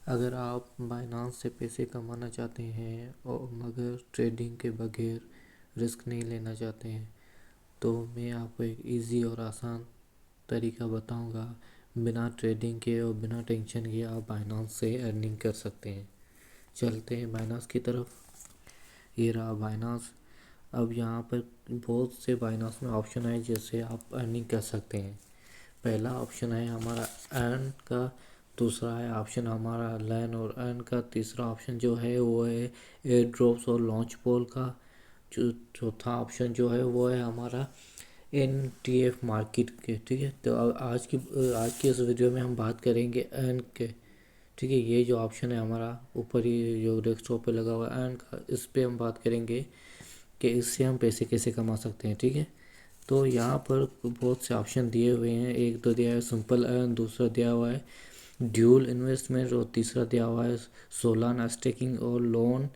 अगर आप बायनांस से पैसे कमाना चाहते हैं और मगर ट्रेडिंग के बगैर रिस्क नहीं लेना चाहते हैं तो मैं आपको एक इजी और आसान तरीका बताऊंगा। बिना ट्रेडिंग के और बिना टेंशन के आप बायनांस से अर्निंग कर सकते हैं। चलते हैं बायनांस की तरफ। ये रहा बायनांस। अब यहाँ पर बहुत से बायनांस में ऑप्शन है जिससे आप अर्निंग कर सकते हैं। पहला ऑप्शन है हमारा अर्न का, दूसरा है ऑप्शन हमारा लर्न और अर्न का, तीसरा ऑप्शन जो है वो है एयर ड्रॉप्स और लॉन्च पोल का, चौथा ऑप्शन जो है वो है हमारा NTF मार्केट के। ठीक है, तो आज की इस वीडियो में हम बात करेंगे अर्न के। ठीक है, ये जो ऑप्शन है हमारा ऊपर ही जो डेस्कटॉप पे लगा हुआ है अर्न का, इस पे हम बात करेंगे कि इससे हम पैसे कैसे कमा सकते हैं। ठीक है, तो यहाँ पर बहुत से ऑप्शन दिए हुए हैं। एक तो दिया है सिंपल अर्न, दूसरा दिया हुआ है ड्यूल इन्वेस्टमेंट और तीसरा दिया हुआ है सोलाना स्टेकिंग और लोन,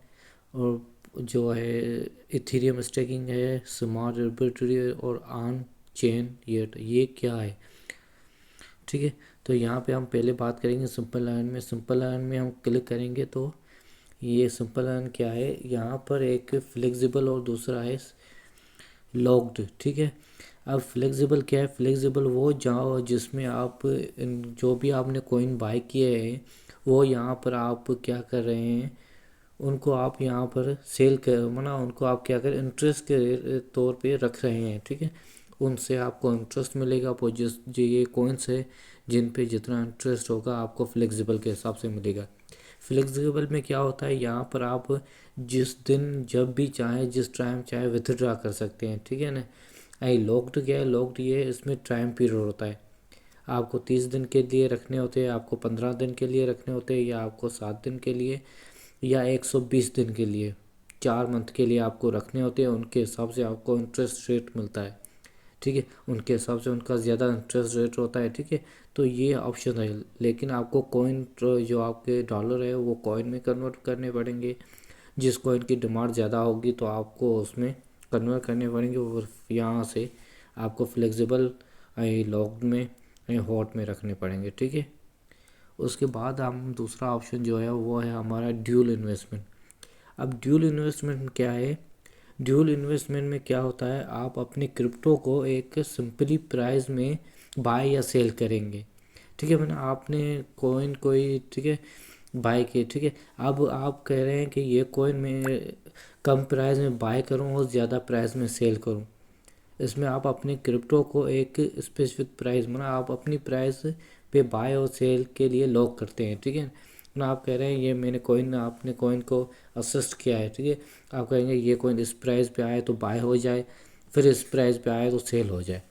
और जो है इथेरियम स्टेकिंग है, स्मार्ट आर्बिट्री और ऑन चेन ये क्या है। ठीक है, तो यहाँ पे हम पहले बात करेंगे सिंपल अर्न में। सिंपल अर्न में हम क्लिक करेंगे तो ये सिंपल अर्न क्या है, यहाँ पर एक फ्लेक्सिबल और दूसरा है लॉक्ड। ठीक है, अब फ्लेक्सिबल क्या है, फ्लेक्सिबल वो जाओ जिसमें आप जो भी आपने कॉइन बाय किए हैं वो यहाँ पर आप क्या कर रहे हैं, उनको आप यहाँ पर सेल कर माना उनको आप क्या करें इंटरेस्ट के तौर पे रख रहे हैं। ठीक है, उनसे आपको इंटरेस्ट मिलेगा, वो जो ये कॉइन्स है जिन पे जितना इंटरेस्ट होगा आपको फ्लेक्सिबल के हिसाब से मिलेगा। फ्लेक्सिबल में क्या होता है, यहाँ पर आप जिस दिन जब भी चाहें जिस टाइम चाहे विथड्रा कर सकते हैं। ठीक है ना। आई लॉक्ड क्या है, लॉक्ड ये है इसमें टाइम पीरियड होता है। आपको 30 दिन के लिए रखने होते हैं, आपको 15 दिन के लिए रखने होते हैं, या आपको 7 दिन के लिए, या 120 दिन के लिए, 4 मंथ के लिए आपको रखने होते हैं। उनके हिसाब से आपको इंटरेस्ट रेट मिलता है। ठीक है, उनके हिसाब से उनका ज़्यादा इंटरेस्ट रेट होता है। ठीक है, तो ये ऑप्शन है, लेकिन आपको कॉइन जो आपके डॉलर है वो कॉइन में कन्वर्ट करने पड़ेंगे। जिस कॉइन की डिमांड ज़्यादा होगी तो आपको उसमें कन्वर्ट करने पड़ेंगे, और यहाँ से आपको फ्लेक्सिबल लॉक्ड में हॉट में रखने पड़ेंगे। ठीक है, उसके बाद हम दूसरा ऑप्शन जो है वो है हमारा ड्यूल इन्वेस्टमेंट। अब ड्यूल इन्वेस्टमेंट में क्या है, ड्यूल इन्वेस्टमेंट में क्या होता है, आप अपने क्रिप्टो को एक सिंपली प्राइस में बाय या सेल करेंगे। ठीक है, मैंने आपने कॉइन कोई ठीक है बाय किए। ठीक है, अब आप कह रहे हैं कि ये कॉइन मैं कम प्राइस में बाय करूं और ज़्यादा प्राइस में सेल करूं। इसमें आप अपने क्रिप्टो को एक स्पेसिफिक प्राइस मतलब आप अपनी प्राइस पे बाय और सेल के लिए लॉक करते हैं। ठीक है ना, आप कह रहे हैं ये मैंने कॉइन आपने कॉइन को असिस्ट किया है। ठीक है, आप कहेंगे ये कॉइन इस प्राइस पे आए तो बाय हो जाए, फिर इस प्राइस पे आए तो सेल हो जाए।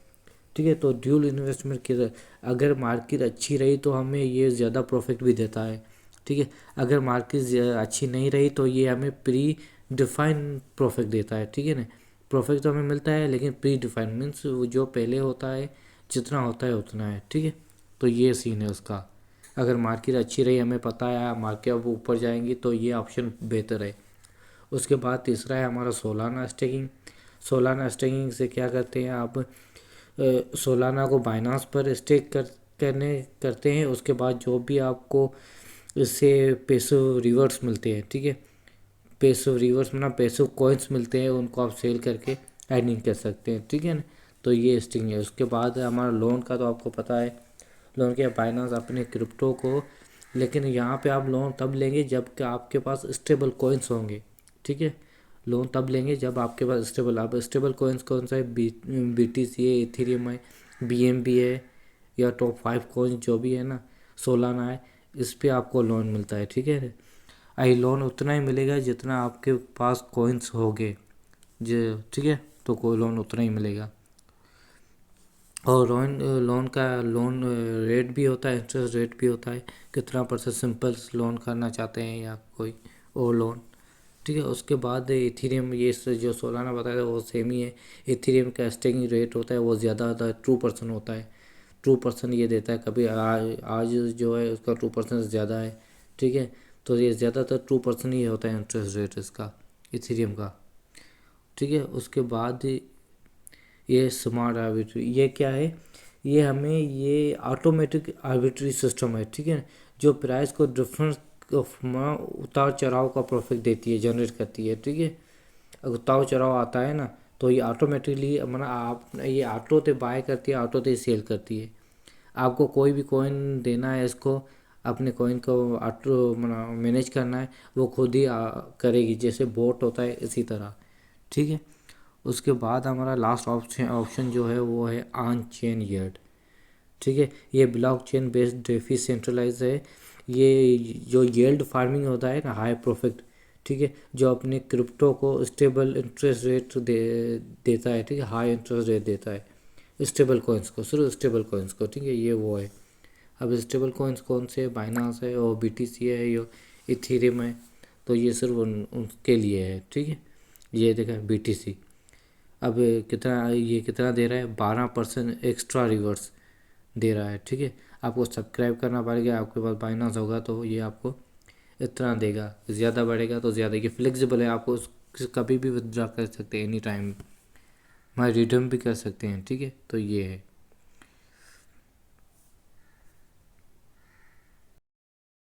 ठीक है, तो ड्यूल इन्वेस्टमेंट की अगर मार्केट अच्छी रही तो हमें ये ज़्यादा प्रॉफिट भी देता है। ठीक है, अगर मार्केट अच्छी नहीं रही तो ये हमें प्री डिफाइंड प्रॉफिट देता है। ठीक है ना, प्रॉफिट तो हमें मिलता है लेकिन प्री डिफाइंड मीन्स जो पहले होता है जितना होता है उतना है। ठीक है, तो ये सीन है उसका। अगर मार्केट अच्छी रही हमें पता है मार्केट अब ऊपर जाएंगी तो ये ऑप्शन बेहतर है। उसके बाद तीसरा है हमारा सोलाना स्टेकिंग। सोलाना स्टेकिंग से क्या करते हैं आप, सोलाना को बाइनांस पर स्टेक करते हैं। उसके बाद जो भी आपको इससे पैसिव रिवर्स मिलते हैं। ठीक है, पैसिव रिवर्स मतलब पैसिव कॉइन्स मिलते हैं, उनको आप सेल करके अर्निंग कर सकते हैं। ठीक है ना, तो ये स्टिंग है। उसके बाद हमारा लोन का तो आपको पता है, लोन के बाइनांस अपने क्रिप्टो को, लेकिन यहाँ पे आप लोन तब लेंगे जब कि आपके पास स्टेबल कॉइन्स होंगे। ठीक है, लोन तब लेंगे जब आपके पास स्टेबल, आप स्टेबल कॉइन्स कौन सा है, BTC है, इथेरियम है, BNB है, या टॉप 5 कॉइन्स जो भी है ना, सोलाना है, इस पे आपको लोन मिलता है। ठीक है, आई लोन उतना ही मिलेगा जितना आपके पास कॉइन्स होंगे जो। ठीक है, तो कोई लोन उतना ही मिलेगा। और लोन रेट भी होता है, इंटरेस्ट रेट भी होता है, कितना परसेंट सिंपल लोन करना चाहते हैं या कोई और लोन। ठीक है, उसके बाद इथेरियम ये जो सोलाना बताया था वो सेम ही है। इथेरियम का स्टेकिंग रेट होता है वो ज़्यादा होता है, 2% होता है। 2% ये देता है, कभी आज जो है उसका 2% ज़्यादा है। ठीक है, तो ये ज़्यादातर 2% ही होता है इंटरेस्ट रेट इसका, इथेरियम का। ठीक है, उसके बाद ये स्मार्ट आर्बिट्री ये क्या है, ये हमें ये ऑटोमेटिक आर्बिट्री सिस्टम है। ठीक है, जो प्राइस को डिफरेंस उतार चढ़ाव का प्रॉफिट देती है, जनरेट करती है। ठीक है, अगर उतार चढ़ाव आता है ना तो ये ऑटोमेटिकली मतलब आप ये ऑटो से बाय करती है, ऑटो से सेल करती है। आपको कोई भी कॉइन देना है इसको, अपने कॉइन को ऑटो मैनेज करना है, वो खुद ही करेगी, जैसे बोट होता है इसी तरह। ठीक है, उसके बाद हमारा लास्ट ऑप्शन जो है वो है ऑन चेन यील्ड। ठीक है, ये ब्लॉकचेन बेस्ड डेफी सेंट्रलाइज है। ये जो यील्ड फार्मिंग होता है ना, हाई प्रॉफिट, ठीक है, जो अपने क्रिप्टो को स्टेबल इंटरेस्ट रेट देता है। ठीक है, हाई इंटरेस्ट रेट देता है स्टेबल कॉइन्स को, सिर्फ स्टेबल कॉइन्स को। ठीक है, ये वो है। अब स्टेबल कॉइन्स कौन से, बाइनांस है और BTC है, या इथेरियम है, तो ये सिर्फ उनके लिए है। ठीक है, ये देखा BTC। अब कितना दे रहा है, 12% एक्स्ट्रा रिवर्स दे रहा है। ठीक है, आपको सब्सक्राइब करना पड़ेगा, आपके पास बाइनांस होगा तो ये आपको इतना देगा। ज़्यादा बढ़ेगा तो ज़्यादा, ये फ्लेक्सिबल है, आपको कभी भी विथड्रॉ कर सकते हैं, एनी टाइम, मैं रिडीम भी कर सकते हैं। ठीक है, तो ये है।